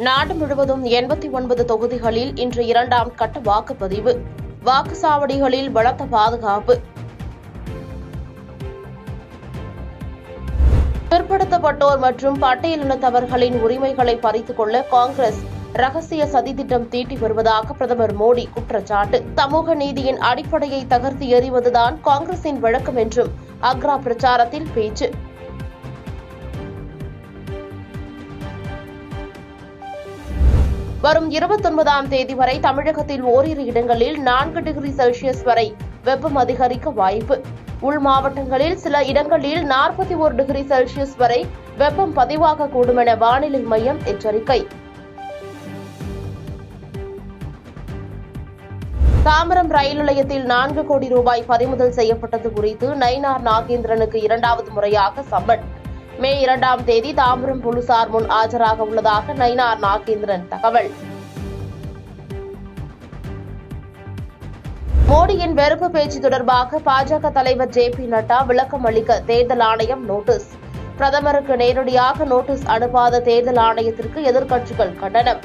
நாடு முழுவதும் 89 தொகுதிகளில் இன்று இரண்டாம் கட்ட வாக்குப்பதிவு. வாக்குச்சாவடிகளில் பலத்த பாதுகாப்பு. பிற்படுத்தப்பட்டோர் மற்றும் பட்டியலினத்தவர்களின் உரிமைகளை பறித்துக் கொள்ள காங்கிரஸ் ரகசிய சதித்திட்டம் தீட்டி வருவதாக பிரதமர் மோடி குற்றச்சாட்டு. சமூக நீதியின் அடிப்படையை தகர்த்து எறிவதுதான் காங்கிரசின் வழக்கம் என்றும் அக்ரா பிரச்சாரத்தில் பேச்சு. வரும் 29ஆம் தேதி வரை தமிழகத்தில் ஓரிரு இடங்களில் 4 டிகிரி செல்சியஸ் வரை வெப்பம் அதிகரிக்க வாய்ப்பு. உள் மாவட்டங்களில் சில இடங்களில் 41 டிகிரி செல்சியஸ் வரை வெப்பம் பதிவாகக்கூடும் என வானிலை மையம் எச்சரிக்கை. தாம்பரம் ரயில் நிலையத்தில் 4 கோடி ரூபாய் பறிமுதல் செய்யப்பட்டது குறித்து நயினார் நாகேந்திரனுக்கு 2வது முறையாக சம்மன். மே 2ஆம் தேதி தாம்பரம் போலீசார் முன் ஆஜராக உள்ளதாக நயினார் நாகேந்திரன் தகவல். மோடியின் வெறுப்பு பேச்சு தொடர்பாக பாஜக தலைவர் ஜே.பி. நட்டா விளக்கம் அளிக்க தேர்தல் ஆணையம் நோட்டீஸ். பிரதமருக்கு நேரடியாக நோட்டீஸ் அனுப்பாத தேர்தல் ஆணையத்திற்கு எதிர்க்கட்சிகள் கண்டனம்.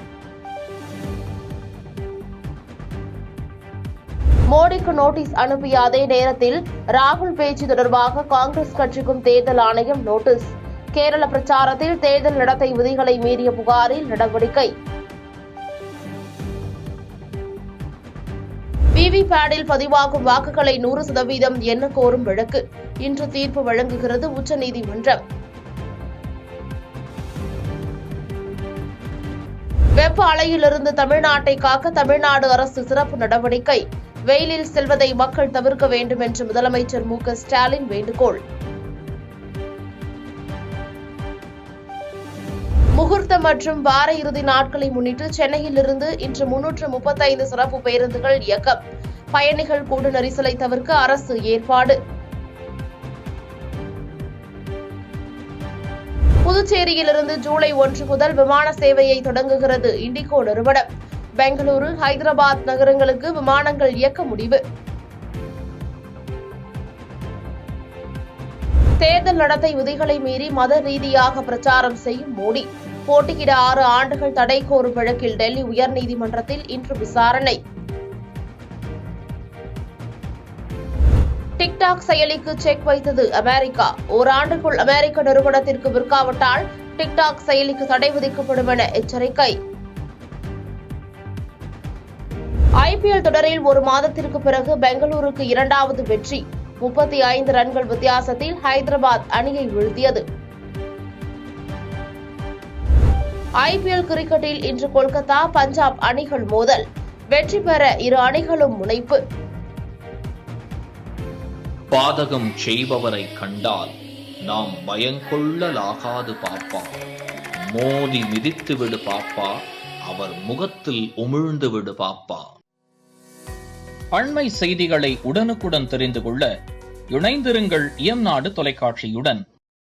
மோடிக்கு நோட்டீஸ் அனுப்பிய அதே நேரத்தில் ராகுல் பேச்சு தொடர்பாக காங்கிரஸ் கட்சிக்கும் தேர்தல் ஆணையம் நோட்டீஸ். கேரள பிரச்சாரத்தில் தேர்தல் நடத்தை விதிகளை மீறிய புகாரில் நடவடிக்கை. விவிபேடில் பதிவாகும் வாக்குகளை 100% எண்ண கோரும் வழக்கு இன்று தீர்ப்பு வழங்குகிறது உச்சநீதிமன்றம். வெப்ப அலையிலிருந்து தமிழ்நாட்டை காக்க தமிழ்நாடு அரசு சிறப்பு நடவடிக்கை. வெயிலில் செல்வதை மக்கள் தவிர்க்க வேண்டும் என்று முதலமைச்சர் மு.க. ஸ்டாலின் வேண்டுகோள். முகூர்த்தம் மற்றும் வார இறுதி நாட்களை முன்னிட்டு சென்னையிலிருந்து இன்று 335 சிறப்பு பேருந்துகள் இயக்கம். பயணிகள் கூட்ட நெரிசலை தவிர்க்க அரசு ஏற்பாடு. புதுச்சேரியிலிருந்து ஜூலை 1 முதல் விமான சேவையை தொடங்குகிறது இண்டிகோ நிறுவனம். பெங்களூரு, ஹைதராபாத் நகரங்களுக்கு விமானங்கள் இயக்க முடிவு. தேர்தல் நடத்தை விதிகளை மீறி மத ரீதியாக பிரச்சாரம் செய்யும் மோடி. போட்டியிட 6 ஆண்டுகள் தடை கோரும் வழக்கில் டெல்லி உயர்நீதிமன்றத்தில் இன்று விசாரணை. டிக்டாக் செயலிக்கு செக் வைத்தது அமெரிக்கா. ஓராண்டுக்குள் அமெரிக்க நிறுவனத்திற்கு விற்காவிட்டால் டிக்டாக் செயலிக்கு தடை விதிக்கப்படும் என எச்சரிக்கை. ஐபிஎல் தொடரில் ஒரு மாதத்திற்கு பிறகு பெங்களூருக்கு 2வது வெற்றி. 35 ரன்கள் வித்தியாசத்தில் ஹைதராபாத் அணியை வீழ்த்தியது. ஐபிஎல் கிரிக்கெட்டில் இன்று கொல்கத்தா, பஞ்சாப் அணிகள் மோதல். வெற்றி பெற இரு அணிகளும் முனைப்பு. பாதகம் செய்பவரை கண்டால் நாம் பயங்கொள்ளலாகாது பாப்பா. மோதி மிதித்து விடு பாப்பா, அவர் முகத்தில் உமிழ்ந்து விடு பாப்பா. அண்மை செய்திகளை உடனுக்குடன் தெரிந்து கொள்ள இணைந்திருங்கள் இயம்நாடு தொலைக்காட்சியுடன்.